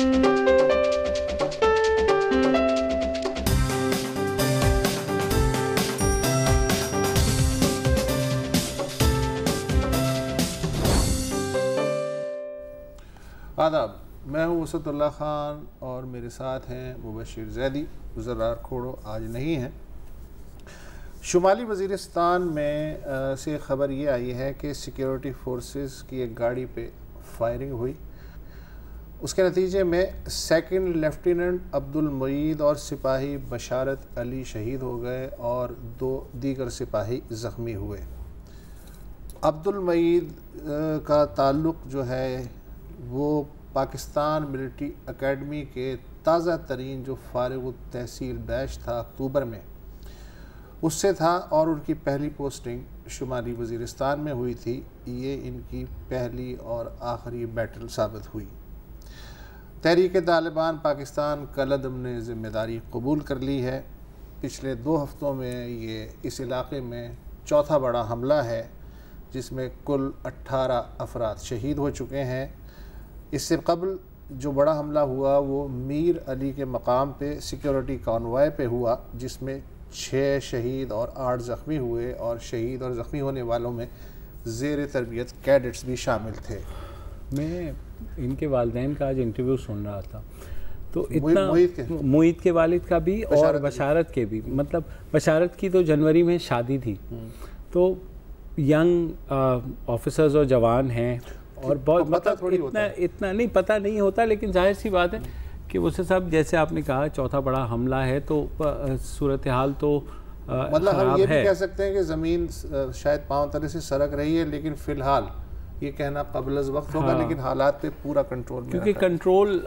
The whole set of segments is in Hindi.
आदाब, मैं हूँ वसतुल्लाह ख़ान और मेरे साथ हैं मुबशिर ज़ैदी। ज़रार खोड़ो आज नहीं हैं। शुमाली वज़ीरिस्तान में से ख़बर ये आई है कि सिक्योरिटी फोर्सेस की एक गाड़ी पे फायरिंग हुई। उसके नतीजे में सेकंड लेफ्टिनेंट अब्दुल मुईद और सिपाही बशारत अली शहीद हो गए और 2 दीगर सिपाही ज़ख्मी हुए। अब्दुल मुईद का ताल्लुक़ जो है वो पाकिस्तान मिलिट्री एकेडमी के ताज़ा तरीन जो फ़ारिग तहसील बैच था अक्टूबर में, उससे था और उनकी पहली पोस्टिंग शुमाली वज़ीरिस्तान में हुई थी। ये इनकी पहली और आखिरी बैटल साबित हुई। तहरीक तालिबान पाकिस्तान कलअदम ने ज़िम्मेदारी कबूल कर ली है। पिछले 2 हफ़्तों में ये इस इलाक़े में चौथा बड़ा हमला है जिसमें कुल 18 अफराद शहीद हो चुके हैं। इससे कबल जो बड़ा हमला हुआ वो मीर अली के मकाम पे सिक्योरिटी कॉन्वॉय पे हुआ जिसमें 6 शहीद और 8 ज़ख्मी हुए और शहीद और ज़ख्मी होने वालों में ज़ेर तरबियत कैडेट्स भी शामिल थे। मैं इनके वालिदैन का आज इंटरव्यू सुन रहा था तो इतना मुईद के वालिद का भी और बशारत के भी, मतलब बशारत की तो जनवरी में शादी थी तो यंग ऑफिसर्स और जवान हैं और बहुत मतलब इतना नहीं पता नहीं होता, लेकिन जाहिर सी बात है कि उससे सब जैसे आपने कहा चौथा बड़ा हमला है तो सूरत हाल तो मतलब हम ये भी कह सकते हैं कि ज़मीन शायद पाँव तले से सरक रही है, लेकिन फ़िलहाल ये कहना क़ब्ल अज़ वक्त होगा। लेकिन हालात पे पूरा कंट्रोल में, क्योंकि कंट्रोल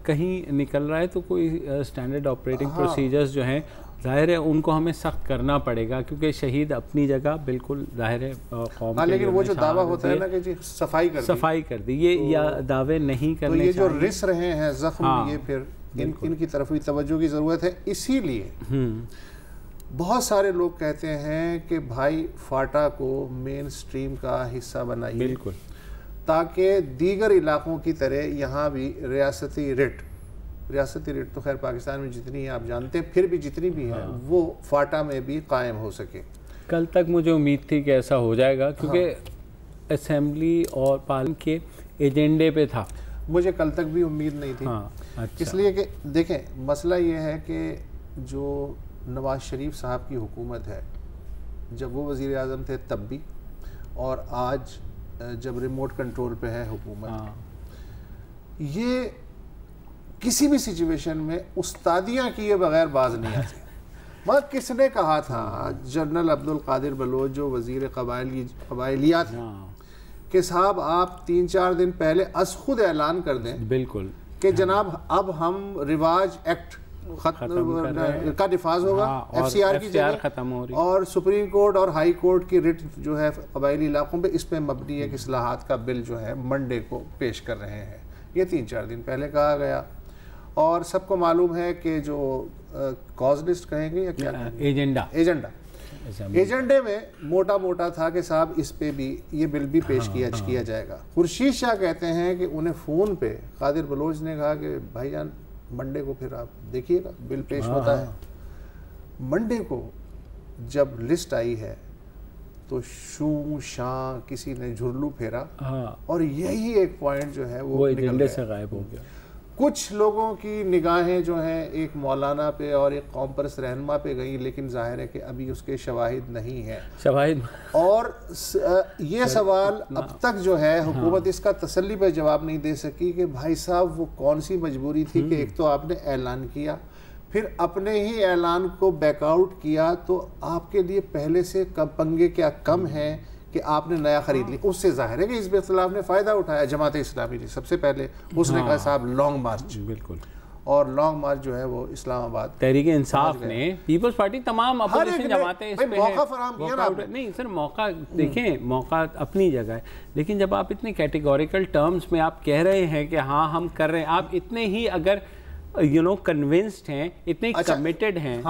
कहीं निकल रहा है तो कोई स्टैंडर्ड ऑपरेटिंग प्रोसीजर्स जो हैं ज़ाहिर है उनको हमें सख्त करना पड़ेगा, क्योंकि शहीद अपनी जगह बिल्कुल ज़ाहिर है कौम के लेकिन वो जो दावा होता है ना कि जी सफाई कर दी ये या दावे नहीं करने तो ये जो रिस रहे हैं ज़ख्म, ये फिर इनकी तरफ भी तवज्जो की ज़रूरत है। इसीलिए बहुत सारे लोग कहते हैं कि भाई फाटा को मेन स्ट्रीम का हिस्सा बनाइए, बिल्कुल, ताकि दीगर इलाक़ों की तरह यहाँ भी रियासती रिट तो खैर पाकिस्तान में जितनी है आप जानते हैं, फिर भी जितनी भी है वो फाटा में भी कायम हो सके। कल तक मुझे उम्मीद थी कि ऐसा हो जाएगा, क्योंकि असेंबली और पार्लियामेंट के एजेंडे पे था। मुझे कल तक भी उम्मीद नहीं थी। अच्छा। इसलिए कि देखें मसला ये है कि जो नवाज़ शरीफ साहब की हुकूमत है, जब वो वज़ीर आज़म थे तब भी, और आज जब रिमोट कंट्रोल पे है हुकूमत, ये किसी भी सिचुएशन में उस्तादियाँ किए बगैर बाज नहीं आते। मगर किसने कहा था, जनरल अब्दुल कादिर बलोच जो वज़ीर कबायलियात थे, कि साहब आप 3-4 दिन पहले अस खुद ऐलान कर दें बिल्कुल कि जनाब अब हम रिवाज एक्ट का निफाज होगा, FCR की जगह खत्म हो रही, और सुप्रीम कोर्ट और हाई कोर्ट की रिट जो है कबायली इलाकों पे इस पे मबनी है कि इस्लाहात का बिल जो है मंडे को पेश कर रहे हैं। ये 3-4 दिन पहले कहा गया और सबको मालूम है कि जो कॉज लिस्ट कहेंगे या क्या एजेंडे में मोटा था कि साहब इस पे भी ये बिल भी पेश किया जाएगा। खुर्शीद शाह कहते हैं कि उन्हें फ़ोन पे कादिर बलोच ने कहा कि भाईजान मंडे को फिर आप देखिएगा बिल पेश होता है। मंडे को जब लिस्ट आई है तो शू शां किसी ने झुरलू फेरा और यही एक पॉइंट जो है वो एजेंडे से गायब हो गया। कुछ लोगों की निगाहें जो हैं एक मौलाना पे और एक कौम परस्त रहनुमा पे गई, लेकिन जाहिर है कि अभी उसके शवाहिद नहीं है। और ये सवाल अब तक जो है हुकूमत इसका तसल्ली पे जवाब नहीं दे सकी कि भाई साहब वो कौन सी मजबूरी थी कि एक तो आपने ऐलान किया, फिर अपने ही ऐलान को बैकआउट किया, तो आपके लिए पहले से पंगे क्या कम हैं कि आपने नया खरीद ली। उससे जाहिर है कि इस इख्तिलाफ ने फ़ायदा उठाया जमात इस्लामी ने। सबसे पहले उसने कहा साहब लॉन्ग मार्च, बिल्कुल, और लॉन्ग मार्च जो है वो इस्लामाबाद तहरीक इंसाफ ने, पीपल्स पार्टी, तमाम अपोजिशन जमातें इस पे मौका फराहम किया ना। नहीं सर, मौका देखें, मौका अपनी जगह है, लेकिन जब आप इतने कैटेगोरिकल टर्म्स में आप कह रहे हैं कि हाँ हम कर रहे हैं, आप इतने ही अगर कन्विंस्ड हैं, इतने कमिटेड हैं,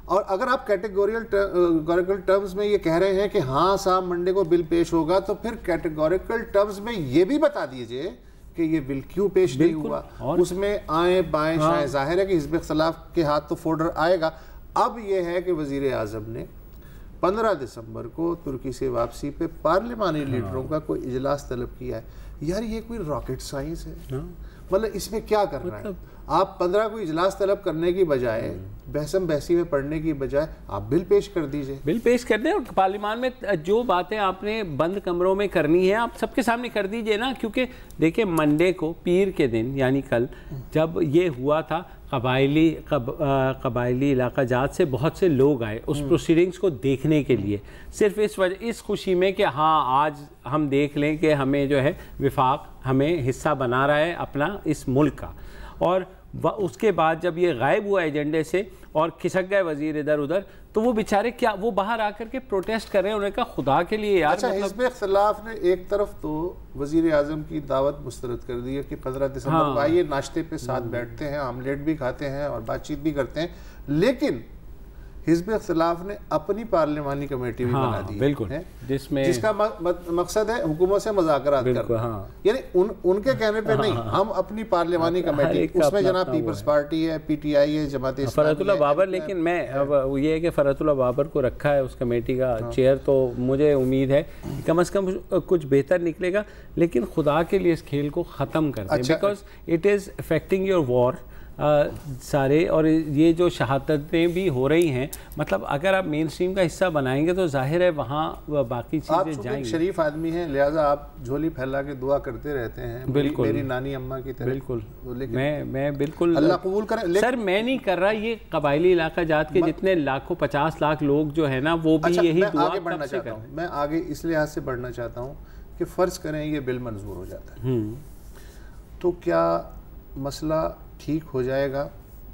और अगर आप कैटेगोरिकल टर्म्स में ये कह रहे हैं कि हाँ साहब मंडे को बिल पेश होगा, तो फिर कैटेगोरिकल टर्म्स में ये भी बता दीजिए कि ये बिल क्यों पेश नहीं हुआ, उसमें आए बाएं शायद जाहिर है कि हिज़्ब इख्तिलाफ के हाथ तो फोल्डर आएगा। अब ये है कि वज़ीर आज़म ने 15 दिसंबर को तुर्की से वापसी पे पार्लिमानी लीडरों का कोई इजलास तलब किया है। यार ये कोई रॉकेट साइंस है? मतलब इसमें क्या करना है? आप 15 को इजलास तलब करने की बजाय, बहसम बहसी में पढ़ने की बजाय आप बिल पेश कर दीजिए। बिल पेश कर दें और पार्लियामान में जो बातें आपने बंद कमरों में करनी है आप सबके सामने कर दीजिए ना। क्योंकि देखिए मंडे को, पीर के दिन यानी कल, जब ये हुआ था, कबायली इलाका जात से बहुत से लोग आए उस प्रोसीडिंग्स को देखने के लिए, सिर्फ इस वजह, इस खुशी में कि हाँ आज हम देख लें कि हमें जो है विफाक हमें हिस्सा बना रहा है अपना इस मुल्क का। और उसके बाद जब ये गायब हुआ एजेंडे से और खिसक गए वजीर इधर उधर, तो वो बेचारे क्या, वो बाहर आकर के प्रोटेस्ट कर रहे हैं। उन्होंने कहा खुदा के लिए यार। अच्छा, हिज़्ब इख्तिलाफ ने एक तरफ तो वजीर आज़म की दावत मुस्तरद कर दी है कि 15 दिसंबर को आइए, नाश्ते पे साथ बैठते हैं, आमलेट भी खाते हैं और बातचीत भी करते हैं, लेकिन हिज़्ब इख्तिलाफ ने अपनी पार्लिमानी कमेटी भी बना दी बिल्कुल है, जिसका मकसद है हुकूमत से मुज़ाकरात करना। यानी उनके कहने पे नहीं, हम अपनी पार्लिमानी कमेटी, उसमें जनाब पीपल्स पार्टी है, PTI है, जमात इस्लामी, फरहतुल्लाह बाबर, लेकिन मैं अब ये है कि फरहतुल्लाह बाबर को रखा है उस कमेटी का चेयर, तो मुझे उम्मीद है कम से कम कुछ बेहतर निकलेगा। लेकिन खुदा के लिए इस खेल को ख़त्म कर दें, because it is affecting your war सारे। और ये जो शहादतें भी हो रही हैं, मतलब अगर आप मेन स्ट्रीम का हिस्सा बनाएंगे तो जाहिर है वहाँ बाकी चीज़ें जाएंगी। शरीफ आदमी हैं, लिहाजा आप झोली फैला के दुआ करते रहते हैं, बिल्कुल मेरी नानी अम्मा की तरह। बिल्कुल, मैं बिल्कुल अल्लाह कबूल करे। सर मैं नहीं कर रहा, ये कबायली इलाका जात के जितने लाखों 50 लाख लोग जो है ना, वो भी यही दुआ बढ़ना चाहता हूँ। मैं आगे इस लिहाज से बढ़ना चाहता हूँ कि फ़र्ज़ करें ये बिल मंजूर हो जाता है, तो क्या मसला ठीक हो जाएगा?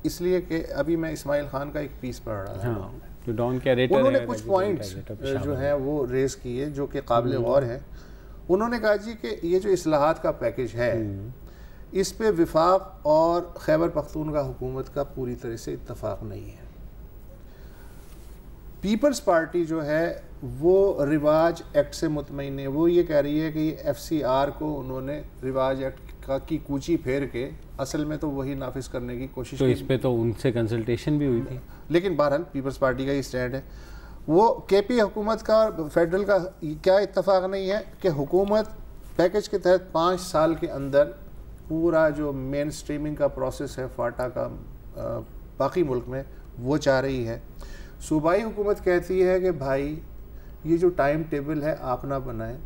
इसलिए कि अभी मैं इस्माइल खान का एक पीस पढ़ रहा था, जो डॉन के रेटर, उन्होंने कुछ पॉइंट्स जो हैं वो रेज़ किए जो कि काबिल गौर हैं। उन्होंने कहा जी कि ये जो इस्लाहात का पैकेज है, इस पे विफाक और खैबर पख्तूनख्वा हुकूमत का पूरी तरह से इत्तफाक नहीं है। पीपल्स पार्टी जो है वो रिवाज एक्ट से मुतमईन है। वो ये कह रही है कि ये FCR को उन्होंने रिवाज एक्ट की कूची फेर के असल में तो वही नाफिज करने की कोशिश की। तो इस पे तो उनसे कंसल्टेशन भी हुई थी, लेकिन बहरहाल पीपल्स पार्टी का ये स्टैंड है। वो KP हुकूमत का और फेडरल का क्या इत्तफाक नहीं है कि हुकूमत पैकेज के तहत 5 साल के अंदर पूरा जो मेन स्ट्रीमिंग का प्रोसेस है फाटा का बाकी मुल्क में, वो चाह रही है। सूबाई हुकूमत कहती है कि भाई ये जो टाइम टेबल है आप ना बनाएं,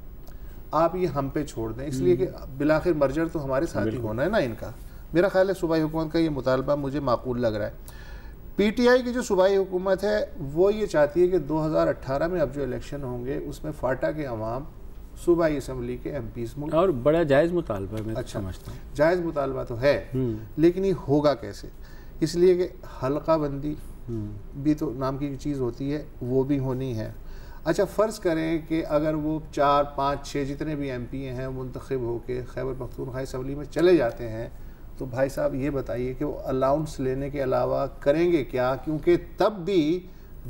आप ये हम पे छोड़ दें, इसलिए कि बिलाखिर मर्जर तो हमारे साथ ही होना है ना इनका। मेरा ख्याल है सूबाई हुकूमत का ये मुतालबा मुझे माकूल लग रहा है। PTI की जो सूबाई हुकूमत है वो ये चाहती है कि 2018 में अब जो इलेक्शन होंगे उसमें फाटा के अवाम सूबाई असम्बली के MPs मुल्क, और बड़ा जायज़ मुतालबा है, मैं अच्छा समझता हूँ जायज़ मुतालबा तो है, लेकिन ये होगा कैसे? इसलिए कि हल्का बंदी भी तो नाम की चीज़ होती है, वो भी होनी है। अच्छा, फ़र्ज़ करें कि अगर वो 4, 5, 6 जितने भी MP हैं मुंतखब होकर खैबर पख्तूनख्वा असम्बली में चले जाते हैं, तो भाई साहब ये बताइए कि वो अलाउंस लेने के अलावा करेंगे क्या? क्योंकि तब भी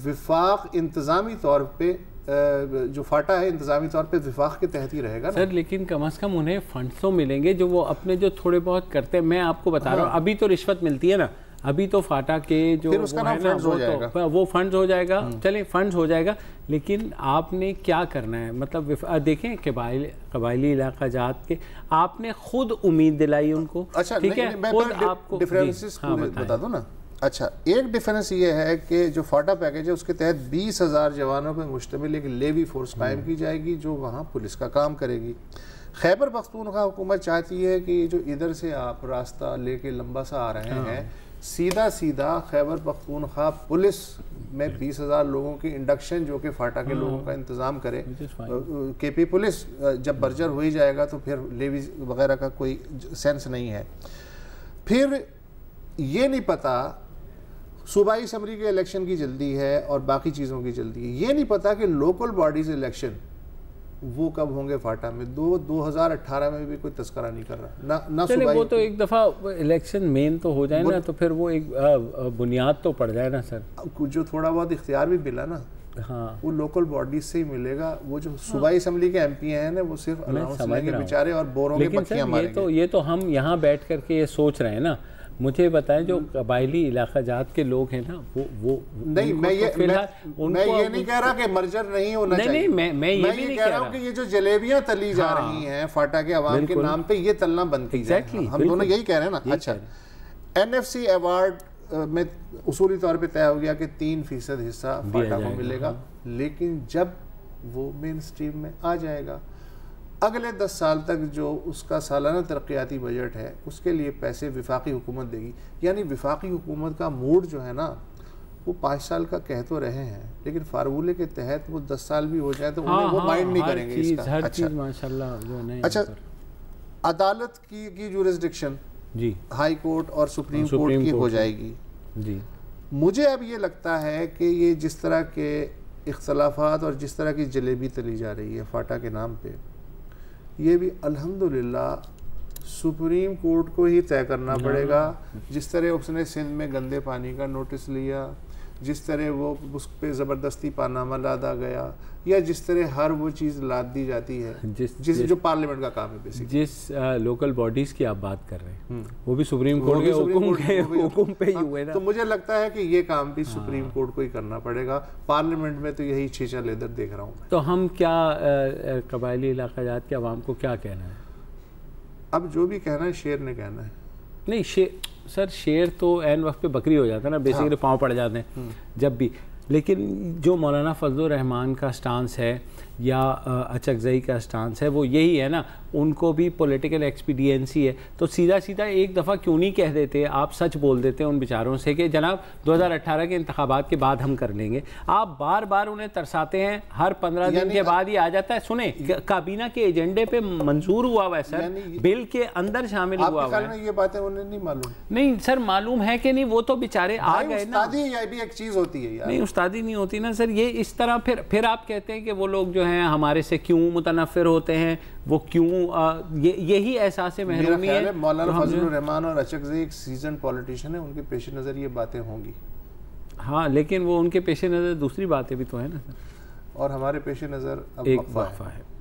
विफाक इंतज़ामी तौर पे जो फाटा है इंतज़ामी तौर पे विफाक के तहत ही रहेगा ना सर। लेकिन कम अज़ कम उन्हें फंड्स तो मिलेंगे जो वो अपने जो थोड़े बहुत करते हैं। मैं आपको बता रहा हूँ, अभी तो रिश्वत मिलती है ना, अभी तो फाटा के जो फिर उसका नाम फंड्स हो जाएगा, तो वो फंड्स हो जाएगा। चले फंड्स हो जाएगा, लेकिन आपने क्या करना है? मतलब देखें कबायली इलाका जात के आपने खुद उम्मीद दिलाई उनको। अच्छा, ठीक है, मैं आपको डिफरेंसेस बता दूं ना। अच्छा, एक डिफरेंस ये है कि जो फाटा पैकेज है उसके तहत 20,000 जवानों पर मुश्तमिल एक लेवी फोर्स कायम की जाएगी जो वहाँ पुलिस का काम करेगी। खैबर पख्तूनख्वा हुकूमत चाहती है कि जो इधर से आप रास्ता लेके लंबा सा आ रहे हैं, सीधा खैबर पख्तूनख्वा पुलिस में 20,000 लोगों की इंडक्शन जो कि फाटा के लोगों का इंतज़ाम करे। KP पुलिस जब बर्जर हो ही जाएगा तो फिर लेवी वगैरह का कोई सेंस नहीं है। फिर ये नहीं पता, सूबाई असम्बली के इलेक्शन की जल्दी है और बाकी चीज़ों की जल्दी है, ये नहीं पता कि लोकल बॉडीज़ इलेक्शन वो कब होंगे फाटा में। 2018 में भी कोई तस्करा नहीं कर रहा ना चले, वो तो एक दफ़ा इलेक्शन मेन तो हो जाए ना, तो फिर वो एक बुनियाद तो पड़ जाए ना सर। जो थोड़ा बहुत इख्तियार भी मिला ना, हाँ, वो लोकल बॉडीज से ही मिलेगा। वो जो सूबाई असम्बली के एमपी हैं ना, वो सिर्फ अलाउंस लेंगे बेचारे और बोरों के पक्कियां मारेंगे। ये तो हम यहाँ बैठ करके ये सोच रहे हैं ना। मुझे बताएं जो कबायली इलाका जात के लोग हैं ना, वो नहीं, मैं ये नहीं कह रहा कि मर्जर नहीं होना चाहिए। मैं ये भी नहीं कह रहा हूँ कि ये जो जलेबियां तली जा रही हैं फाटा के अवाम के नाम पे, ये तलना बंद की जाए। हम दोनों यही कह रहे हैं ना। अच्छा, NFC अवार्ड में उसूली तौर पे तय हो गया कि 3% हिस्सा फाटा को मिलेगा, लेकिन जब वो मेन स्ट्रीम में आ जाएगा, अगले 10 साल तक जो उसका सालाना तरक्याती बजट है उसके लिए पैसे विफाकी हुकूमत देगी। यानी विफाकी हुकूमत का मूड जो है ना, वो 5 साल का कह तो रहे हैं, लेकिन फार्मूले के तहत वो 10 साल भी हो जाए तो उन्हें वो माइंड नहीं करेंगे इसका। अच्छा, माशाल्लाह जो नहीं। अच्छा, अदालत की जुरिस्डिक्शन जी हाई कोर्ट और सुप्रीम कोर्ट की हो जाएगी जी। मुझे अब ये लगता है कि ये जिस तरह के इख्तलाफात और जिस तरह की जलेबी तली जा रही है फाटा के नाम पे, ये भी अल्हम्दुलिल्लाह सुप्रीम कोर्ट को ही तय करना पड़ेगा। जिस तरह उसने सिंध में गंदे पानी का नोटिस लिया, जिस तरह वो उस पर ज़बरदस्ती पानामा लादा गया, या जिस तरह हर वो चीज़ लाद दी जाती है जिस जो पार्लियामेंट का काम है बेसिकली। जिस लोकल बॉडीज़ की आप बात कर रहे हैं वो भी सुप्रीम कोर्ट के हुक्म पे ही हुए ना। तो मुझे लगता है कि ये काम भी सुप्रीम कोर्ट को ही करना पड़ेगा। पार्लियामेंट में तो यही छीछा लेदर देख रहा हूँ। तो हम क्या कबायली इलाका जात के अवाम को क्या कहना है? अब जो भी कहना है शेर ने कहना है। नहीं सर, शेर तो एन वक्त पे बकरी हो जाता है ना, बेसिकली पाँव पड़ जाते हैं जब भी। लेकिन जो मौलाना फजलुर रहमान का स्टांस है या अचकज़ई का स्टांस है वो यही है ना, उनको भी पॉलिटिकल एक्सपीडियंसी है। तो सीधा सीधा एक दफ़ा क्यों नहीं कह देते, आप सच बोल देते उन बेचारों से कि जनाब 2018 के इंतखाबात के बाद हम कर लेंगे। आप बार बार उन्हें तरसाते हैं, हर 15 दिन के बाद ही आ जाता है। सुने, काबीना के एजेंडे पे मंजूर हुआ हुआ है सर, बिल के अंदर शामिल हुआ हुआ है। ये बातें उन्हें नहीं मालूम? नहीं सर, मालूम है कि नहीं, वो तो बेचारे आ गए ना। ये भी एक चीज़ होती है यार। नहीं, उस्तादी नहीं होती ना सर। ये इस तरह फिर आप कहते हैं कि वो लोग जो हैं हमारे से क्यों मुतनफ़िर होते हैं, वो क्यों, यही एहसास महरूमी है। मौलाना फजलुर रहमान और अचकज़ई एक सीजन पॉलिटिशियन है, उनके पेश नज़र ये बातें होंगी। हाँ, लेकिन वो उनके पेश नज़र दूसरी बातें भी तो है ना सर, और हमारे पेश नज़र अब एक वक्फा है।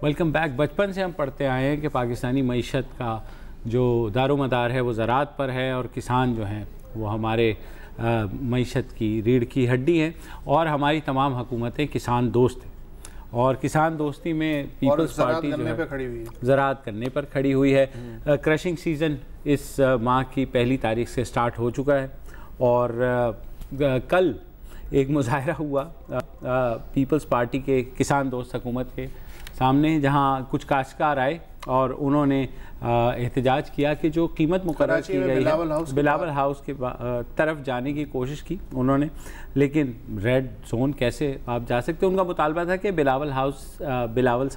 Welcome back. बचपन से हम पढ़ते आए हैं कि पाकिस्तानी मईशत का जो दारोमदार है वो ज़राअत पर है, और किसान जो हैं वो हमारे मईशत की रीढ़ की हड्डी हैं, और हमारी तमाम हुकूमतें किसान दोस्त हैं। और किसान दोस्ती में पीपल्स पार्टी जो है ज़राअत करने पर खड़ी हुई है। क्रशिंग सीज़न इस माह की 1 तारीख से स्टार्ट हो चुका है, और कल एक मुजाहरा हुआ पीपल्स पार्टी के किसान दोस्त हुकूमत के सामने, जहां कुछ काश्तकार आए और उन्होंने एहतजाज किया कि जो कीमत मुकर्रर की गई है, बिलावल हाउस के तरफ जाने की कोशिश की उन्होंने, लेकिन रेड जोन कैसे आप जा सकते हैं। उनका मुतालबा था कि बिलावल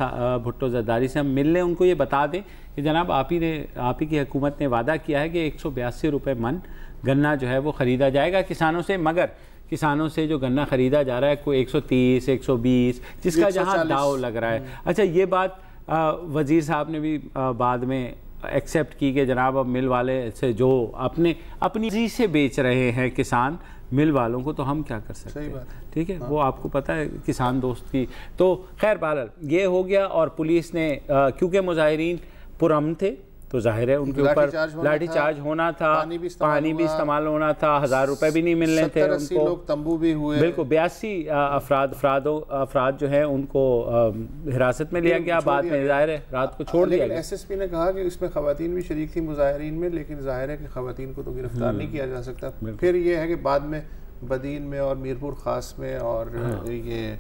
भुट्टो जरदारी से हम मिल लें, उनको ये बता दें कि जनाब आप ही की हुकूमत ने वादा किया है कि 182 रुपये मन गन्ना जो है वो ख़रीदा जाएगा किसानों से, मगर किसानों से जो गन्ना ख़रीदा जा रहा है कोई 130, 120, जिसका जहाँ दाव लग रहा है। अच्छा, ये बात वज़ीर साहब ने भी बाद में एक्सेप्ट की कि जनाब अब मिल वाले से जो अपनी जी से बेच रहे हैं किसान मिल वालों को, तो हम क्या कर सकते हैं। ठीक है, वो आपको पता है किसान दोस्त की। तो खैर बहरहाल ये हो गया, और पुलिस ने क्योंकि मुजाहिरीन पुरअमन थे तो जाहिर है उनके ऊपर लाठी चार्ज होना था, पानी भी इस्तेमाल होना था, 1000 रुपए भी नहीं मिलने थे उनको, लोग तंबू भी हुए। बिल्कुल 82 अफराद जो हैं उनको हिरासत में लिया गया, बाद में जाहिर है रात को छोड़ दिया गया। SSP ने कहा कि इसमें खवातीन भी शरीक थी मुजाहिरीन में, लेकिन जाहिर है कि खवातीन को तो गिरफ्तार नहीं किया जा सकता। फिर ये है कि बाद में बदीन में और मीरपुर खास में और ये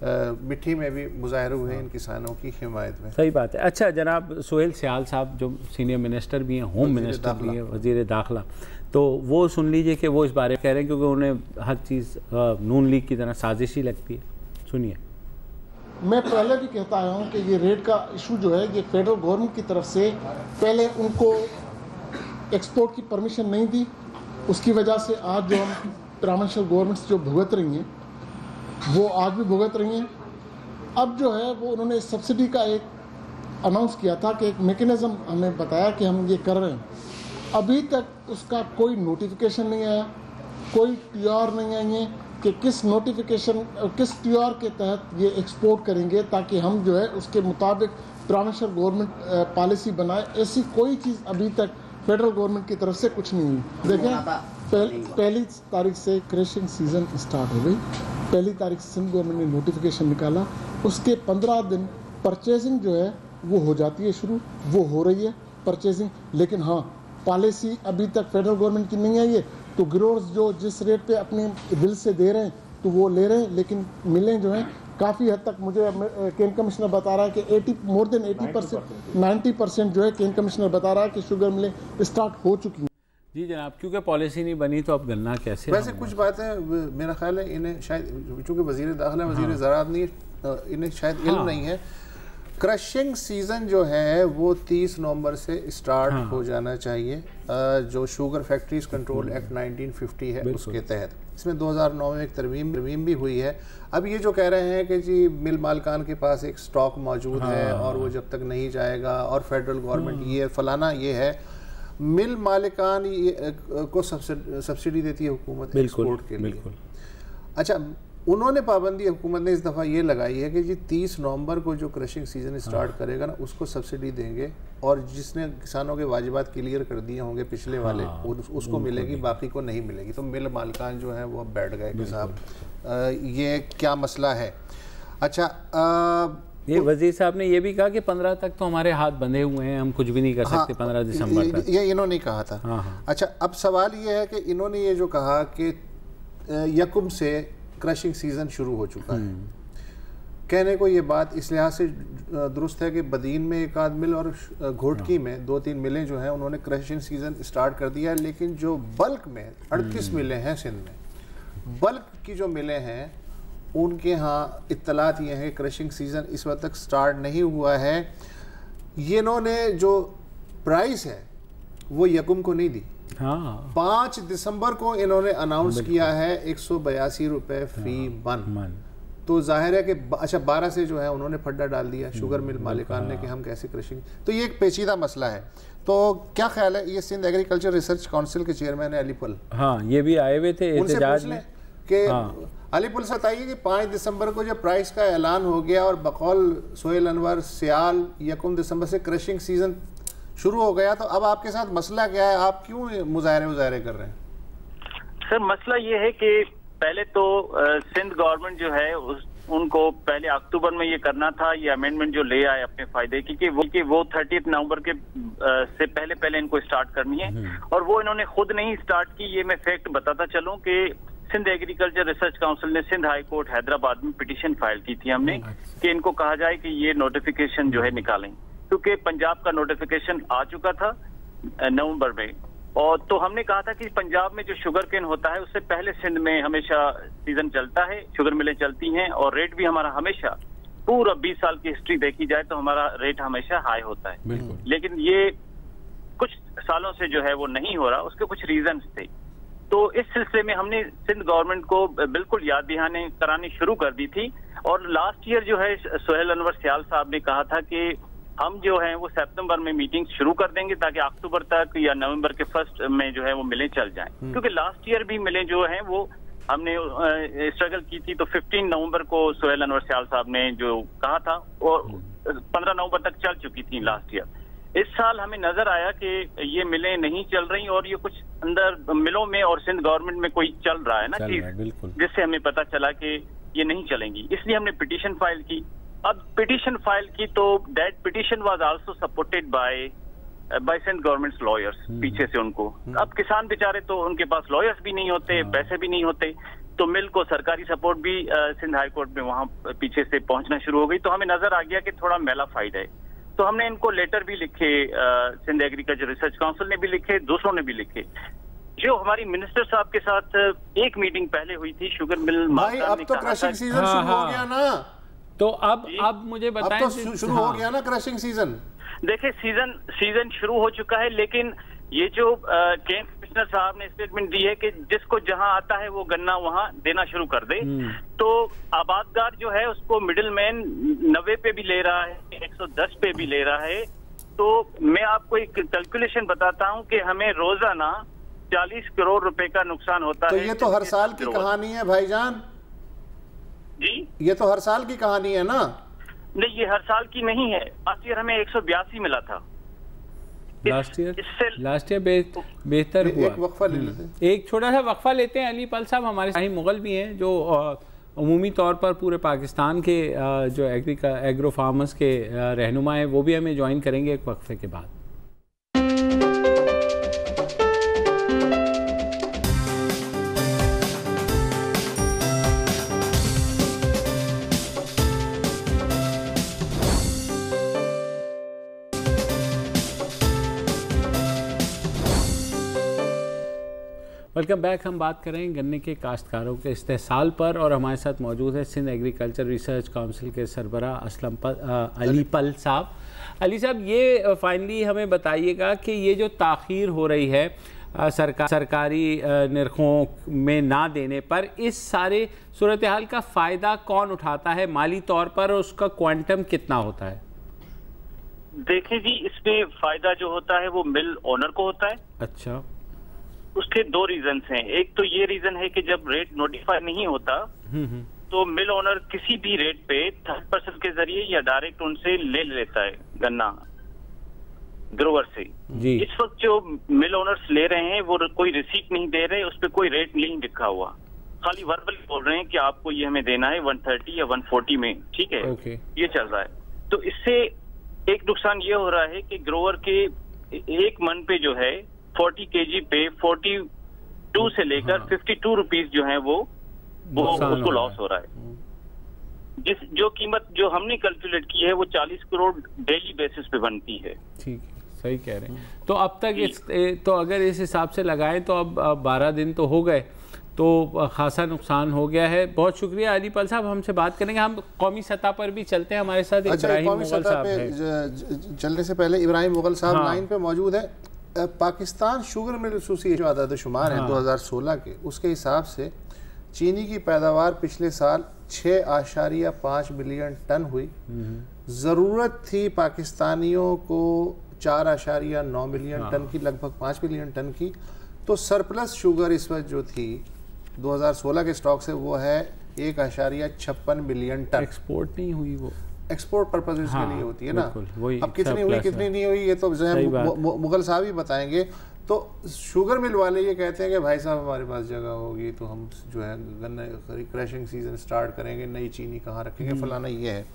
मिट्टी में भी मुजाहरे हुए इन किसानों की हिमायत में। सही बात है। अच्छा जनाब सुहेल सियाल साहब जो सीनियर मिनिस्टर भी हैं, होम मिनिस्टर भी हैं, वज़ीर दाखिला, तो वो सुन लीजिए कि वो इस बारे में कह रहे हैं, क्योंकि उन्हें हर चीज़ नून लीग की तरह साजिशी लगती है। सुनिए। मैं पहले भी कहता आया हूँ कि ये रेट का इशू जो है ये फेडरल गवर्नमेंट की तरफ से पहले उनको एक्सपोर्ट की परमिशन नहीं दी, उसकी वजह से आज जो हम प्रोविंशियल गवर्नमेंट्स जो भुगत रही हैं वो आज भी भुगत रही हैं। अब जो है वो उन्होंने सब्सिडी का एक अनाउंस किया था कि एक मेकनिज़म हमें बताया कि हम ये कर रहे हैं। अभी तक उसका कोई नोटिफिकेशन नहीं आया, कोई टीआर नहीं आई है कि किस नोटिफिकेशन किस टीआर के तहत ये एक्सपोर्ट करेंगे, ताकि हम जो है उसके मुताबिक प्रोविंशियल गवर्नमेंट पॉलिसी बनाए। ऐसी कोई चीज़ अभी तक फेडरल गवर्नमेंट की तरफ से कुछ नहीं हुई। देखें, पहली तारीख से क्रशिंग सीज़न स्टार्ट हो गई। पहली तारीख से सिंध गवर्नमेंट ने नोटिफिकेशन निकाला, उसके 15 दिन परचेजिंग जो है वो हो जाती है शुरू, वो हो रही है परचेजिंग। लेकिन हाँ, पॉलिसी अभी तक फेडरल गवर्नमेंट की नहीं आई है, तो ग्रोअर्स जो जिस रेट पे अपने बिल से दे रहे हैं तो वो ले रहे हैं। लेकिन मिलें जो हैं काफ़ी हद तक, मुझे केन कमिश्नर बता रहा है कि मोर देन 80% 90% जो है केन कमिश्नर बता रहा है कि शुगर मिलें स्टार्ट हो चुकी हैं। जी जनाब, क्योंकि पॉलिसी नहीं बनी तो अब गन्ना कैसे? वैसे कुछ बातें मेरा ख्याल है इन्हें शायद, चूँकि वज़ीर दाखिला वज़ीर ज़राअत नहीं, इन्हें शायद इल्म नहीं है। क्रशिंग सीज़न जो है वो 30 नवंबर से स्टार्ट हो जाना चाहिए, जो शुगर फैक्ट्रीज कंट्रोल एक्ट 1950 है उसके तहत। इसमें 2009 में एक तरमीम भी हुई है। अब ये जो कह रहे हैं कि जी मिल मालिकान के पास एक स्टॉक मौजूद है और वो जब तक नहीं जाएगा, और फेडरल गवर्नमेंट ये फलाना ये है, मिल मालिकान को सब्सिडी देती है हुकूमत एक्सपोर्ट के लिए। अच्छा, उन्होंने पाबंदी हुकूमत ने इस दफ़ा ये लगाई है कि जी 30 नवंबर को जो क्रशिंग सीज़न स्टार्ट करेगा ना उसको सब्सिडी देंगे, और जिसने किसानों के वाजिबात क्लियर कर दिए होंगे पिछले वाले उसको मिलेगी, बाकी को नहीं मिलेगी। तो मिल मालिकान जो है वो अब बैठ गए कि साहब ये क्या मसला है। अच्छा, ये वज़ीर साहब ने ये भी कहा कि 15 तक तो हमारे हाथ बंधे हुए हैं, हम कुछ भी नहीं कर सकते 15 दिसंबर तक। ये इन्होंने कहा था। अच्छा, अब सवाल ये है कि इन्होंने ये जो कहा कि यकुम से क्रशिंग सीज़न शुरू हो चुका है, कहने को ये बात इस लिहाज से दुरुस्त है कि बदीन में एक आध मिल और घोटकी में 2-3 मिलें जो हैं उन्होंने क्रशिंग सीज़न स्टार्ट कर दिया है। लेकिन जो बल्क में 38 मिलें हैं सिंध में, बल्क की जो मिलें हैं उनके यहाँ इत्तलात ये हैं कि क्रशिंग सीज़न इस वक्त तक स्टार्ट नहीं हुआ है। ये इन्होंने जो प्राइस है वो यकुम को नहीं दी, 5 दिसंबर को इन्होंने अनाउंस किया है 182 रुपये फी मन। तो जाहिर है कि अच्छा 12 से जो है उन्होंने फड्डा डाल दिया शुगर मिल मालिकान ने कि हम कैसे क्रशिंग। तो ये एक पेचीदा मसला है। तो क्या ख्याल है, ये सिंध एग्रीकल्चर रिसर्च काउंसिल के चेयरमैन है अलीपुल, ये भी आए हुए थे एहतजाज में कि अलीपुल से बताइए कि 5 दिसंबर को जब प्राइस का ऐलान हो गया और बकौल सोहेल अनवर सियाल 1 दिसंबर से क्रशिंग सीजन शुरू हो गया, तो अब आपके साथ मसला क्या है, आप क्यों मुजाहरे कर रहे हैं? सर मसला ये है कि पहले तो सिंध गवर्नमेंट जो है उनको पहले अक्टूबर में ये करना था, ये अमेंडमेंट जो ले आए अपने फायदे की कि वो 30 नवंबर के से पहले इनको स्टार्ट करनी है, और वो इन्होंने खुद नहीं स्टार्ट की। ये मैं फैक्ट बताता चलूं कि सिंध एग्रीकल्चर रिसर्च काउंसिल ने सिंध हाई कोर्ट हैदराबाद में पिटीशन फाइल की थी हमने कि इनको कहा जाए कि ये नोटिफिकेशन जो है निकालें, क्योंकि पंजाब का नोटिफिकेशन आ चुका था नवंबर में। और तो हमने कहा था कि पंजाब में जो शुगर केन होता है उससे पहले सिंध में हमेशा सीजन चलता है, शुगर मिलें चलती हैं, और रेट भी हमारा हमेशा पूरा 20 साल की हिस्ट्री देखी जाए तो हमारा रेट हमेशा हाई होता है। लेकिन ये कुछ सालों से जो है वो नहीं हो रहा, उसके कुछ रीजंस थे। तो इस सिलसिले में हमने सिंध गवर्नमेंट को बिल्कुल याद दहानी करानी शुरू कर दी थी। और लास्ट ईयर जो है सोहेल अनवर सियाल साहब ने कहा था कि हम जो है वो सितंबर में मीटिंग शुरू कर देंगे ताकि अक्टूबर तक या नवंबर के फर्स्ट में जो है वो मिलें चल जाएं, क्योंकि लास्ट ईयर भी मिलें जो हैं वो हमने स्ट्रगल की थी। तो 15 नवंबर को सोहेल अनवर सियाल साहब ने जो कहा था और 15 नवंबर तक चल चुकी थी लास्ट ईयर। इस साल हमें नजर आया कि ये मिलें नहीं चल रही, और ये कुछ अंदर मिलों में और सिंध गवर्नमेंट में कोई चल रहा है ना चीज, जिससे हमें पता चला कि ये नहीं चलेंगी। इसलिए हमने पिटीशन फाइल की। अब पिटीशन फाइल की तो that petition was also supported by Sindh government's lawyers पीछे से उनको। अब किसान बेचारे तो उनके पास लॉयर्स भी नहीं होते, पैसे भी नहीं होते, तो मिल को सरकारी सपोर्ट भी सिंध हाई कोर्ट में वहां पीछे से पहुंचना शुरू हो गई। तो हमें नजर आ गया कि थोड़ा मेला फाइड है। तो हमने इनको लेटर भी लिखे, सिंध एग्रीकल्चर रिसर्च काउंसिल ने भी लिखे, दूसरों ने भी लिखे। जो हमारी मिनिस्टर साहब के साथ एक मीटिंग पहले हुई थी शुगर मिल, भाई अब तो क्रशिंग सीजन शुरू हो गया ना, तो अब मुझे बताएं, अब तो शुरू हो गया ना क्रशिंग सीजन। देखिए सीजन शुरू हो चुका है, लेकिन ये जो केंद्र कमिश्नर साहब ने स्टेटमेंट दी है कि जिसको जहां आता है वो गन्ना वहां देना शुरू कर दे, तो आबादगार जो है उसको मिडिल मैन 90 पे भी ले रहा है, 110 पे भी ले रहा है। तो मैं आपको एक कैलकुलेशन बताता हूं कि हमें रोजाना 40 करोड़ रुपए का नुकसान होता है। तो ये तो हर साल की कहानी है भाईजान जी, ये तो हर साल की कहानी है ना? नहीं, ये हर साल की नहीं है। लास्ट ईयर हमें 182 मिला था। लास्ट ईयर बेहतर हुआ। एक वक्फा ले लेते हैं, एक छोटा सा वक्फा लेते हैं। अली पल साहब, हमारे शाही मुगल भी हैं जो अमूमी तौर पर पूरे पाकिस्तान के जो एग्रो फार्मर्स के रहनुमा हैं, वो भी हमें ज्वाइन करेंगे एक वक्फे के बाद। Welcome back. हम बात करें गन्ने के काश्तकारों के इस्तेहसाल पर, और हमारे साथ मौजूद है सिंध एग्रीकल्चर रिसर्च काउंसिल के सरबराह अली पल साहब। अली साहब, ये फाइनली हमें बताइएगा कि ये जो ताख़ीर हो रही है सरकारी निर्खों में ना देने पर, इस सारे सूरत हाल का फ़ायदा कौन उठाता है माली तौर पर, और उसका क्वांटम कितना होता है? देखिए जी, इसमें फ़ायदा जो होता है वो मिल ओनर को होता है। अच्छा। उसके दो रीजन हैं। एक तो ये रीजन है कि जब रेट नोटिफाई नहीं होता तो मिल ओनर किसी भी रेट पे थर्ड पर्सन के जरिए या डायरेक्ट उनसे ले लेता है गन्ना ग्रोवर से जी। इस वक्त जो मिल ओनर्स ले रहे हैं वो कोई रिसीट नहीं दे रहे, उस पर कोई रेट नहीं लिखा हुआ, खाली वर्बल बोल रहे हैं कि आपको ये हमें देना है 130 या 140 में, ठीक है। ये चल रहा है। तो इससे एक नुकसान ये हो रहा है कि ग्रोवर के एक मन पे जो है 40 kg पे 42 से लेकर 52 रुपीज जो है वो उसको लॉस हो रहा है। जो कीमत जो हमने कैलकुलेट की है वो 40 करोड़ डेली बेसिस पे बनती है। ठीक है, सही कह रहे हैं। तो अब तक तो अगर इस हिसाब से लगाएं तो अब 12 दिन तो हो गए, तो खासा नुकसान हो गया है। बहुत शुक्रिया अली पल साहब, हमसे बात करेंगे। हम कौमी सतह पर भी चलते हैं, हमारे साथ इब्राहिम मुगल साहब हैं। चलने से पहले इब्राहिम मुगल साहब लाइन पे मौजूद है। पाकिस्तान शुगर मिल एसोसिएशन आदाद शुमार है 2016 के, उसके हिसाब से चीनी की पैदावार पिछले साल 6.5 बिलियन टन हुई। ज़रूरत थी पाकिस्तानियों को 4.9 बिलियन टन की, लगभग 5 बिलियन टन की। तो सरप्लस शुगर इस वक्त जो थी 2016 के स्टॉक से वो है 1.56 बिलियन टन। एक्सपोर्ट नहीं हुई, वो एक्सपोर्ट पर्पसेस के लिए होती है ना। अब कितनी हुई कितनी नहीं हुई ये तो मुगल साहब ही बताएंगे। तो शुगर मिल वाले ये कहते हैं कि भाई साहब हमारे पास जगह होगी तो हम जो है गन्ने क्रशिंग सीजन स्टार्ट करेंगे, नई चीनी कहाँ रखेंगे, फलाना ये है।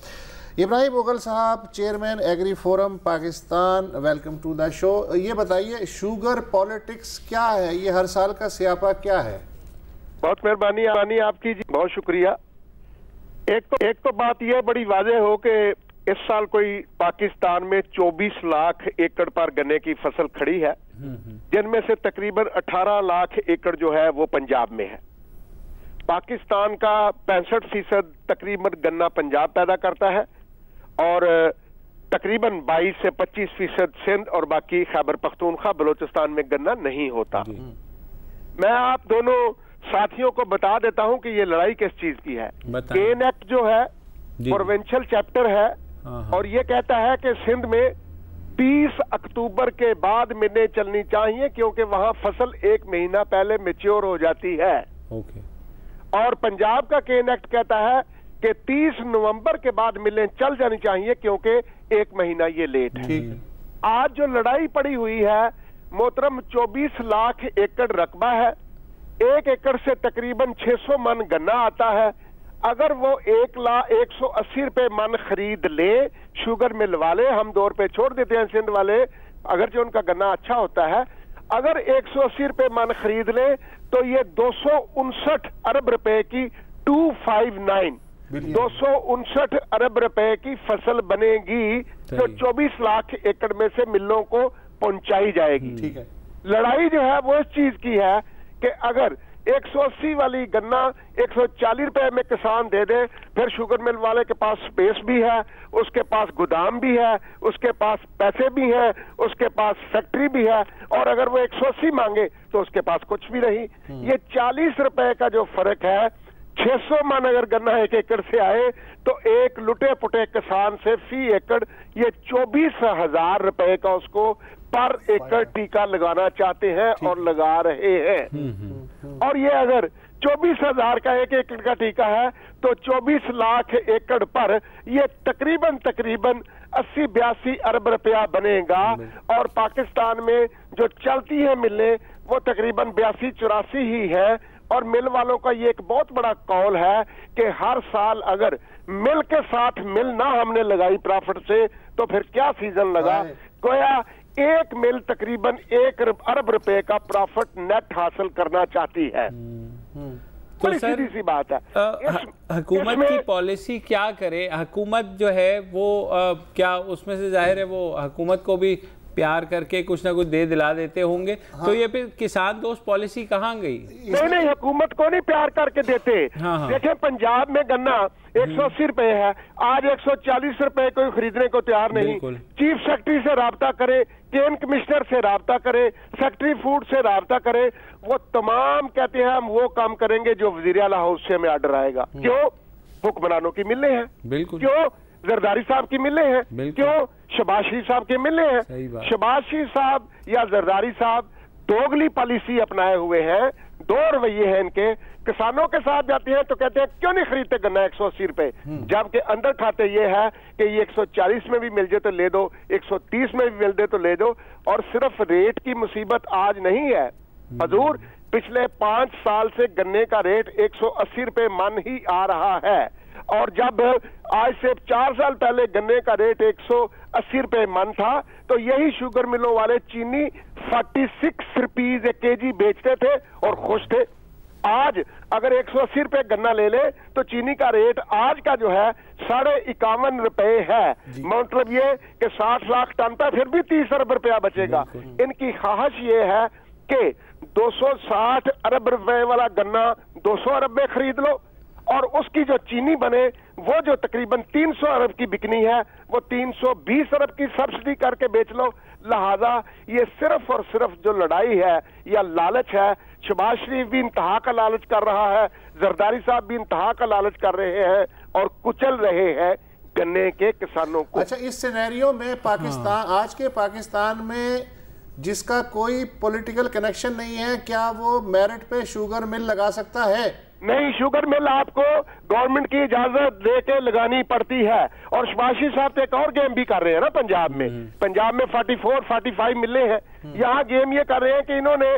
इब्राहिम मुगल साहब, chairman agri forum Pakistan, welcome to the show. ये बताइए शुगर पॉलिटिक्स क्या है, ये हर साल का स्यापा क्या है? बहुत मेहरबानी आपकी जी, बहुत शुक्रिया। एक तो बात यह बड़ी वाज़ेह हो कि इस साल कोई पाकिस्तान में 24 लाख एकड़ पर गन्ने की फसल खड़ी है, जिनमें से तकरीबन 18 लाख एकड़ जो है वो पंजाब में है। पाकिस्तान का 65% तकरीबन गन्ना पंजाब पैदा करता है और तकरीबन 22 से 25% सिंध और बाकी खैबर पख्तूनख्वा बलोचिस्तान में गन्ना नहीं होता। मैं आप दोनों साथियों को बता देता हूं कि ये लड़ाई किस चीज की है। केन एक्ट जो है प्रोविंशियल चैप्टर है और ये कहता है कि सिंध में 30 अक्टूबर के बाद मिलें चलनी चाहिए क्योंकि वहां फसल 1 महीना पहले मैच्योर हो जाती है। और पंजाब का केन एक्ट कहता है कि 30 नवंबर के बाद मिलें चल जानी चाहिए क्योंकि 1 महीना ये लेट है। आज जो लड़ाई पड़ी हुई है मोहतरम, 24 लाख एकड़ रकबा है, 1 एकड़ से तकरीबन 600 मन गन्ना आता है। अगर वो 1,80,000 रुपए मन खरीद ले शुगर मिल वाले, हम 2 रुपए छोड़ देते हैं सिंध वाले, अगर जो उनका गन्ना अच्छा होता है, अगर 180 रुपए मन खरीद ले तो ये 259 अरब रुपए की 259 अरब रुपए की फसल बनेगी जो 24 लाख एकड़ में से मिलों को पहुंचाई जाएगी। ठीक है। लड़ाई जो है वो इस चीज की है कि अगर 180 वाली गन्ना 140 रुपए में किसान दे दे, फिर शुगर मिल वाले के पास स्पेस भी है, उसके पास गोदाम भी है, उसके पास पैसे भी हैं, उसके पास फैक्ट्री भी है, और अगर वो 180 मांगे तो उसके पास कुछ भी नहीं। ये 40 रुपए का जो फर्क है, 600 मन अगर गन्ना 1 एकड़ से आए तो एक लुटे पुटे किसान से फी एकड़ ये 24,000 रुपए का उसको पर एकड़ टीका लगाना चाहते हैं और लगा रहे हैं। और ये अगर 24,000 का 1 एकड़ का टीका है तो 24 लाख एकड़ पर ये तकरीबन 80-82 अरब रुपया बनेगा। और पाकिस्तान में जो चलती है मिलें वो तकरीबन 82-84 ही है। और मिल वालों का ये एक बहुत बड़ा कौल है कि हर साल अगर मिल के साथ मिल ना हमने लगाई प्रॉफिट से तो फिर क्या सीजन लगा। गोया एक मिल तकरीबन 1 अरब रुपए का प्रॉफिट नेट हासिल करना चाहती है। तो सर सी बात है, हुकूमत की पॉलिसी क्या करे? हुकूमत जो है वो क्या उसमें से जाहिर है वो हुकूमत को भी प्यार करके कुछ ना कुछ दे दिला देते होंगे। हाँ। तो ये फिर किसान दोस्त पॉलिसी कहाँ गई? नहीं, हुकूमत को नहीं प्यार करके देते। हाँ। देखें पंजाब में गन्ना 180 रुपए है, आज 140 रुपए कोई खरीदने को तैयार नहीं। चीफ सेक्रेटरी से राब्ता करे, केन कमिश्नर से राब्ता करे, सेक्रेटरी फूड से राब्ता करे, वो तमाम कहते हैं हम वो काम करेंगे जो वजीर आला हाउस से हमें ऑर्डर आएगा। क्यों? हुक्मरानों की मिलें हैं। बिल्कुल। क्यों? जरदारी साहब की मिले हैं। क्यों? शहबाज शरीफ साहब के मिले हैं। शहबाज शरीफ साहब या जरदारी साहब दोगली पॉलिसी अपनाए हुए हैं, 2 रवैये हैं इनके। किसानों के साथ जाते हैं तो कहते हैं क्यों नहीं खरीदते गन्ना 180 रुपए, जबकि अंदर खाते ये है कि ये 140 में भी मिल जाए तो ले दो, 130 में भी मिल जाए तो ले दो। और सिर्फ रेट की मुसीबत आज नहीं है हजूर, पिछले 5 साल से गन्ने का रेट 180 रुपए मन ही आ रहा है। और जब आज से 4 साल पहले गन्ने का रेट 180 रुपए मन था तो यही शुगर मिलों वाले चीनी 46 रुपीज केजी बेचते थे और खुश थे। आज अगर 180 रुपए गन्ना ले ले तो चीनी का रेट आज का जो है 51.5 रुपए है। मतलब ये कि 60 लाख टन पर फिर भी 30 अरब रुपया बचेगा। इनकी ख्वाहिश ये है कि 260 अरब रुपए वाला गन्ना 200 अरब में खरीद लो और उसकी जो चीनी बने वो जो तकरीबन 300 अरब की बिकनी है वो 320 अरब की सब्सिडी करके बेच लो। लिहाजा ये सिर्फ और सिर्फ जो लड़ाई है या लालच है, शहबाज शरीफ भी इंतहा का लालच कर रहा है, जरदारी साहब भी इंतहा का लालच कर रहे हैं और कुचल रहे हैं गन्ने के किसानों को। अच्छा, इस सिनेरियो में पाकिस्तान आज के पाकिस्तान में जिसका कोई पॉलिटिकल कनेक्शन नहीं है, क्या वो मेरिट पे शुगर मिल लगा सकता है? नहीं, शुगर मिल आपको गवर्नमेंट की इजाजत देके लगानी पड़ती है। और शहबाज शरीफ साहब तो एक और गेम भी कर रहे हैं ना पंजाब में। पंजाब में 44-45 मिले हैं। यहाँ गेम ये कर रहे हैं कि इन्होंने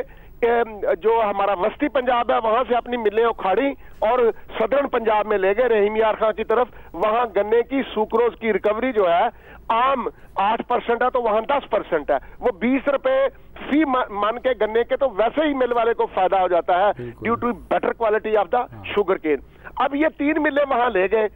जो हमारा वस्ती पंजाब है वहां से अपनी मिलें उखाड़ी और सदर्न पंजाब में ले गए रहीम यार खां की तरफ। वहां गन्ने की सुक्रोज की रिकवरी जो है आम 8% है तो वहां 10% है। वो 20 रुपए फी मन के गन्ने के तो वैसे ही मिल वाले को फायदा हो जाता है due to better quality of the sugar cane. अब ये 3 मिलें वहां ले गए,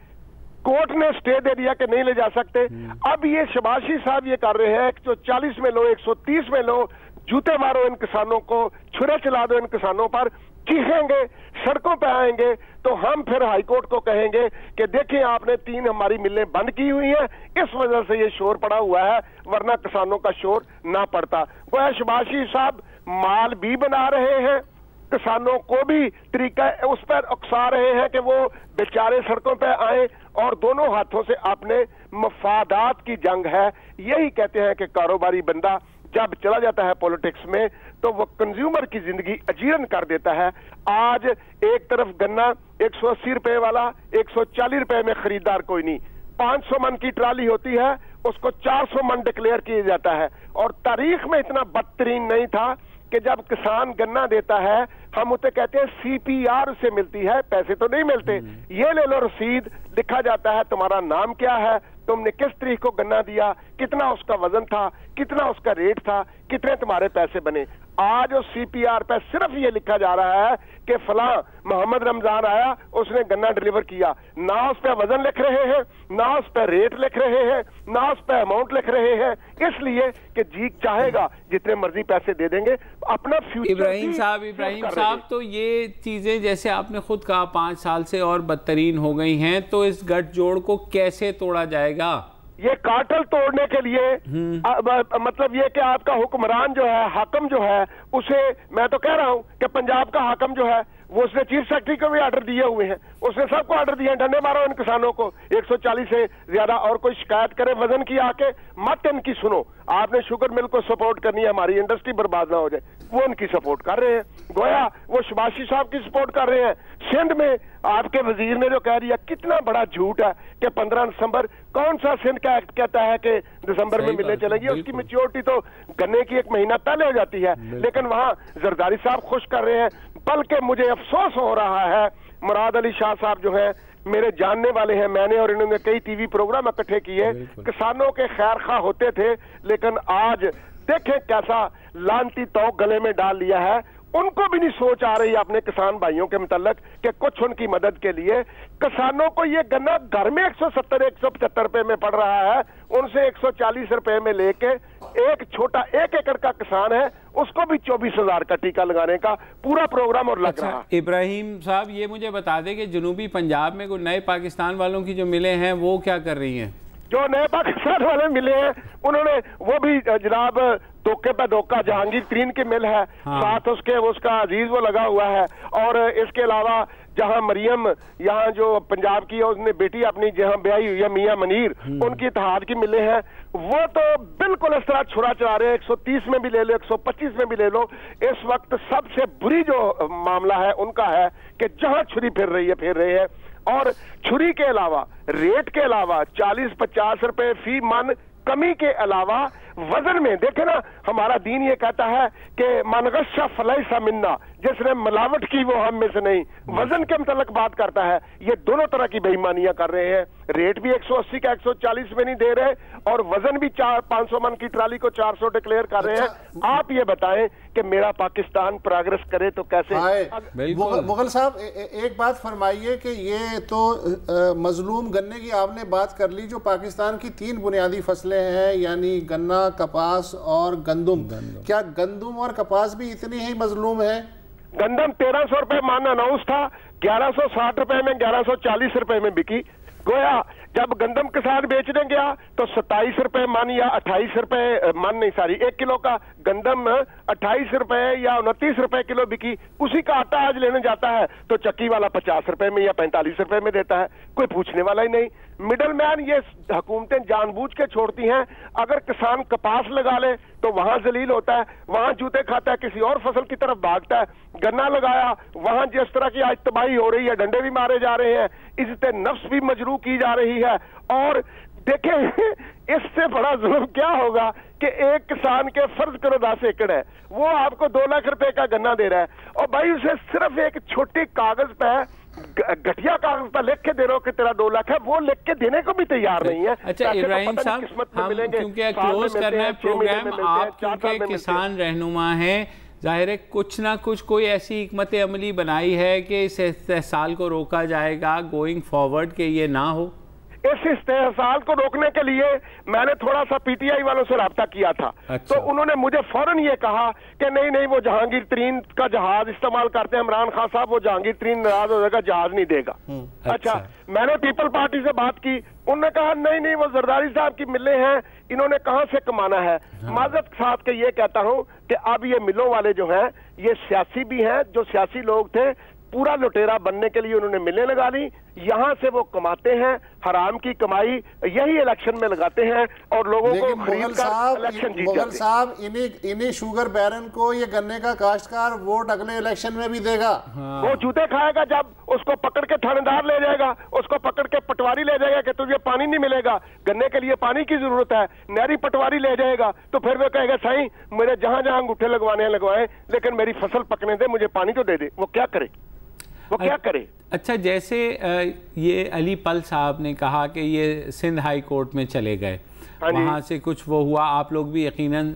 कोर्ट ने स्टे दे दिया कि नहीं ले जा सकते। अब ये शहबाज शरीफ साहब ये कर रहे हैं कि जो 40 में लो, 130 में लो, जूते मारो इन किसानों को, छुरे चला दो इन किसानों पर, चीखेंगे, सड़कों पे आएंगे तो हम फिर हाईकोर्ट को कहेंगे कि देखिए आपने 3 हमारी मिलें बंद की हुई हैं, इस वजह से ये शोर पड़ा हुआ है, वरना किसानों का शोर ना पड़ता। वह शहबाज शरीफ साहब माल भी बना रहे हैं, किसानों को भी तरीका उस पर उकसा रहे हैं कि वो बेचारे सड़कों पे आए और दोनों हाथों से अपने मफादात की जंग है। यही कहते हैं कि कारोबारी बंदा जब चला जाता है पॉलिटिक्स में तो वो कंज्यूमर की जिंदगी अजीर्ण कर देता है। आज एक तरफ गन्ना 180 रुपए वाला 140 रुपए में खरीदार कोई नहीं, 500 मन की ट्राली होती है उसको 400 मन डिक्लेयर किया जाता है। और तारीख में इतना बदतरीन नहीं था कि जब किसान गन्ना देता है हम उसे कहते हैं CPR से मिलती है, पैसे तो नहीं मिलते। ये ले लो रसीद, लिखा जाता है तुम्हारा नाम क्या है, तुमने किस तारीख को गन्ना दिया, कितना उसका वजन था, कितना उसका रेट था, कितने तुम्हारे पैसे बने। आज उस CPR पे सिर्फ ये लिखा जा रहा है कि फलां मोहम्मद रमजान आया उसने गन्ना डिलीवर किया, ना उस पर वजन लिख रहे हैं, ना उस पर रेट लिख रहे हैं, ना उस पर अमाउंट लिख रहे हैं, इसलिए कि जी चाहेगा जितने मर्जी पैसे दे देंगे, अपना फ्यूचर। इब्राहिम साहब साहब, तो ये चीजें जैसे आपने खुद कहा 5 साल से और बदतरीन हो गई हैं, तो इस गठजोड़ को कैसे तोड़ा जाएगा? ये कार्टेल तोड़ने के लिए मतलब ये कि आपका हुक्मरान जो है, हाकम जो है, उसे मैं तो कह रहा हूं कि पंजाब का हाकम जो है वो उसने चीफ सेक्रेटरी को भी ऑर्डर दिए हुए हैं, उसने सबको ऑर्डर दिए हैं, डंडे मारो इन किसानों को 140 से ज्यादा, और कोई शिकायत करे वजन की आके मत इनकी सुनो। आपने शुगर मिल को सपोर्ट करनी है, हमारी इंडस्ट्री बर्बाद ना हो जाए, वो उनकी सपोर्ट कर रहे हैं। गोया वो शबाशी साहब की सपोर्ट कर रहे हैं। सिंध में आपके वजीर ने जो कह दिया, कितना बड़ा झूठ है कि 15 दिसंबर, कौन सा सिंध का एक्ट कहता है कि दिसंबर में मिलने चलेगी? उसकी मैच्योरिटी तो गन्ने की 1 महीना पहले हो जाती है, लेकिन वहां जरदारी साहब खुश कर रहे हैं। बल्कि मुझे अफसोस हो रहा है, मुराद अली शाह साहब जो हैं मेरे जानने वाले हैं, मैंने और इन्होंने कई टीवी प्रोग्राम इकट्ठे किए, किसानों के खैर खा होते थे, लेकिन आज देखें कैसा लानती तौक गले में डाल लिया है। उनको भी नहीं सोच आ रही अपने किसान भाइयों के मुतल्लक कि कुछ उनकी मदद के लिए। किसानों को ये गन्ना घर में 170-175 रुपए में पड़ रहा है, उनसे 140 रुपए में लेके एक छोटा 1 एकड़ का किसान है, उसको भी 24,000 का टीका लगाने का पूरा प्रोग्राम और लग रहा है। इब्राहिम साहब, ये मुझे बता दें कि जनूबी पंजाब में कोई नए पाकिस्तान वालों की जो मिले हैं वो क्या कर रही हैं? जो नए पाकिस्तान वाले मिले हैं उन्होंने वो भी जनाब धोखे पे धोखा, जहांगीर तरीन की मिल है, साथ उसका अजीज वो लगा हुआ है, और इसके अलावा जहां मरियम यहाँ जो पंजाब की है, उसने बेटी अपनी जहां ब्याही हुई है मियां मनीर, उनकी इत्तेहाद की मिले हैं, वो तो बिल्कुल इस तरह छुरा चला रहे हैं। 130 में भी ले लो, 125 में भी ले लो। इस वक्त सबसे बुरी जो मामला है उनका है कि जहां छुरी फिर रही है, और छुरी के अलावा, रेट के अलावा 40-50 रुपए फी मन कमी के अलावा वजन में देखे ना, हमारा दीन ये कहता है कि मनगशा फलैसा मिन्ना, जिसने मिलावट की वो हम में से नहीं, वजन के मुतल्लक बात करता है। ये दोनों तरह की बेईमानियां कर रहे हैं। रेट भी 180 का 140 में नहीं दे रहे, और वजन भी 500 मन की ट्राली को 400 डिक्लेयर कर रहे हैं। आप ये बताएं कि मेरा पाकिस्तान प्रोग्रेस करे तो कैसे? मुगल साहब, एक बात फरमाइए कि ये तो मजलूम गन्ने की आपने बात कर ली, जो पाकिस्तान की 3 बुनियादी फसलें हैं, यानी गन्ना, कपास और गंदुम। क्या गंदुम और कपास भी इतनी ही मजलूम है? गंदम 1300 रुपए मान अनाउंस था, 1160 रुपए में, 1140 रुपए में बिकी। गोया जब गंदम किसान बेचने गया तो 27 रुपए मन या 28 रुपए मन नहीं, सारी 1 किलो का गंदम 28 रुपए या 29 रुपए किलो बिकी। उसी का आटा आज लेने जाता है तो चक्की वाला 50 रुपए में या 45 रुपए में देता है, कोई पूछने वाला ही नहीं। मिडल मैन ये हुकूमतें जानबूझ के छोड़ती हैं। अगर किसान कपास लगा ले तो वहां जलील होता है, वहां जूते खाता है, किसी और फसल की तरफ भागता है। गन्ना लगाया, वहां जिस तरह की आज तबाही हो रही है, डंडे भी मारे जा रहे हैं, इज्जत नफ्स भी मजरू की जा रही है। और देखें इससे बड़ा जुल्म क्या होगा कि एक किसान के फर्ज करो 10 एकड़ है, वो आपको 2 लाख रुपए का गन्ना दे रहा है, और भाई उसे सिर्फ एक छोटी कागज पे, घटिया कागज पर लिख के दे रहे हो कि तेरा 2 लाख है, वो लिख के देने को भी तैयार नहीं है। अच्छा इब्राहिम साहब, हम क्योंकि क्लोज करना है प्रोग्राम, आप क्योंकि किसान रहनुमा हैं, जाहिर है कुछ ना कुछ कोई ऐसी हिकमत अमली बनाई है कि इस इस्तेहसाल को रोका जाएगा गोइंग फॉरवर्ड, के ये ना हो? इस इस्तेहसाल को रोकने के लिए मैंने थोड़ा सा पीटीआई वालों से राब्ता किया था। अच्छा। तो उन्होंने मुझे फौरन ये कहा कि नहीं वो जहांगीर तरीन का जहाज इस्तेमाल करते हैं इमरान खान साहब, वो जहांगीर तरीन नाराज हो जाएगा, जहाज नहीं देगा। अच्छा, मैंने पीपल पार्टी से बात की, उन्होंने कहा नहीं वो जरदारी साहब की मिलें हैं, इन्होंने कहां से कमाना है। माजरत के साथ के ये कहता हूं कि अब ये मिलों वाले जो हैं ये सियासी भी हैं, जो सियासी लोग थे, पूरा लुटेरा बनने के लिए उन्होंने मिलें लगा ली, यहां से वो कमाते हैं, हराम की कमाई यही इलेक्शन में लगाते हैं और लोगों को खरीद कर इलेक्शन जीत जाते हैं। मुगल साहब, इन्हीं शुगर बैरन को ये गन्ने का काश्तकार वोट अगले इलेक्शन में भी देगा। वो जूते खाएगा जब उसको पकड़ के थानेदार ले जाएगा, उसको पकड़ के पटवारी ले जाएगा कि तुझे पानी नहीं मिलेगा, गन्ने के लिए पानी की जरूरत है, नहरी पटवारी ले जाएगा, तो फिर वो कहेगा साईं मेरे जहां जहां अंगूठे लगवाने लगवाए, लेकिन मेरी फसल पकने दे, मुझे पानी तो दे दे। वो क्या करे, वो क्या करे? अच्छा, जैसे ये अली पल साहब ने कहा कि ये सिंध हाई कोर्ट में चले गए, वहाँ से कुछ वो हुआ, आप लोग भी यकीनन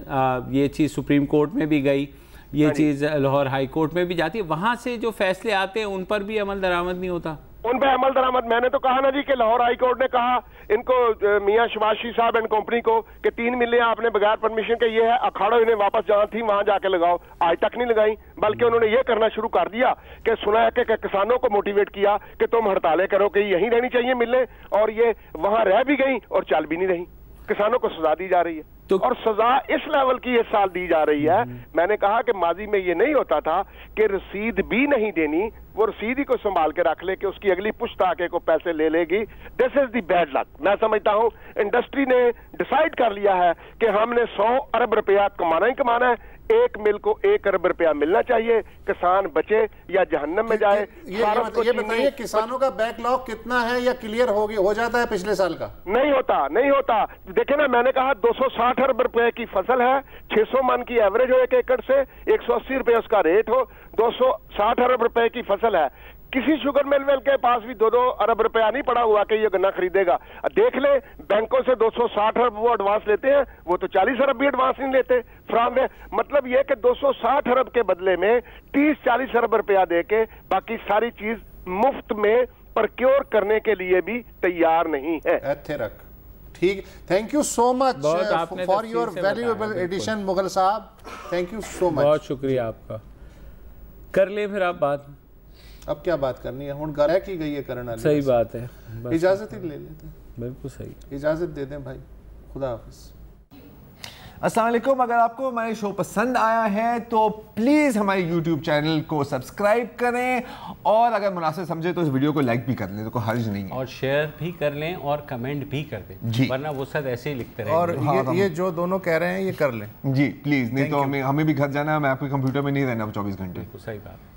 ये चीज़ सुप्रीम कोर्ट में भी गई, ये चीज़ लाहौर हाई कोर्ट में भी जाती है, वहाँ से जो फैसले आते हैं उन पर भी अमल दरामद नहीं होता? उन पे अमल दरामद। मैंने तो कहा ना जी कि लाहौर हाई कोर्ट ने कहा इनको मियां शबाशी साहब एंड कंपनी को कि 3 मिलें आपने बगैर परमिशन के, ये है अखाड़ो, इन्हें वापस जहां थी वहां जाके लगाओ। आज तक नहीं लगाई, बल्कि उन्होंने ये करना शुरू कर दिया कि सुना है कि किसानों को मोटिवेट किया कि तुम हड़तालें करो कि यहीं रहनी चाहिए मिलें, और ये वहां रह भी गई और चल भी नहीं रही। किसानों को सजा दी जा रही है तो और सजा इस लेवल की इस साल दी जा रही है। मैंने कहा कि माजी में ये नहीं होता था कि रसीद भी नहीं देनी, वो रसीद ही को संभाल के रख ले कि उसकी अगली पुश्त आके को पैसे ले लेगी। This is the bad luck. मैं समझता हूं इंडस्ट्री ने डिसाइड कर लिया है कि हमने 100 अरब रुपया कमाना ही कमाना है, 1 मिल को 1 अरब रुपया मिलना चाहिए, किसान बचे या जहन्नम में जाए। ये बताइए किसानों का बैकलॉग कितना है या क्लियर हो जाता है पिछले साल का? नहीं होता। देखे ना, मैंने कहा 260 अरब रुपए की फसल है, 600 मन की एवरेज हो 1 एकड़ से, 180 रुपए उसका रेट हो, 260 अरब रुपए की फसल है। किसी शुगर मिल के पास भी 2-2 अरब रुपया नहीं पड़ा हुआ कि ये गन्ना खरीदेगा। देख ले, बैंकों से 260 अरब वो एडवांस लेते हैं, वो तो 40 अरब भी एडवांस नहीं लेते फ्रांस में। मतलब ये कि 260 अरब के बदले में 30-40 अरब रुपया दे के बाकी सारी चीज मुफ्त में प्रोक्योर करने के लिए भी तैयार नहीं है। ठीक, thank you so much for your valuable addition Mughal साहब, थैंक यू सो मच। बहुत शुक्रिया आपका। कर ले फिर आप बात। अब क्या बात करनी है, हुण गल की गई है करना। सही बात है, इजाजत ही ले लेते हैं। बिल्कुल सही, इजाजत दे दें भाई, खुदा हाफिज। अस्सलाम वालेकुम। अगर आपको हमारे शो पसंद आया है तो प्लीज़ हमारे YouTube चैनल को सब्सक्राइब करें, और अगर मुनासिब समझे तो इस वीडियो को लाइक भी कर लें, तो कोई हर्ज नहीं है, और शेयर भी कर लें और कमेंट भी कर दें जी, वरना वो सब ऐसे ही लिखते रहेंगे। और ये जो दोनों कह रहे हैं ये कर लें जी प्लीज़, नहीं तो हमें भी घर जाना है, मैं आपके कंप्यूटर में नहीं रहना 24 घंटे। सही बात।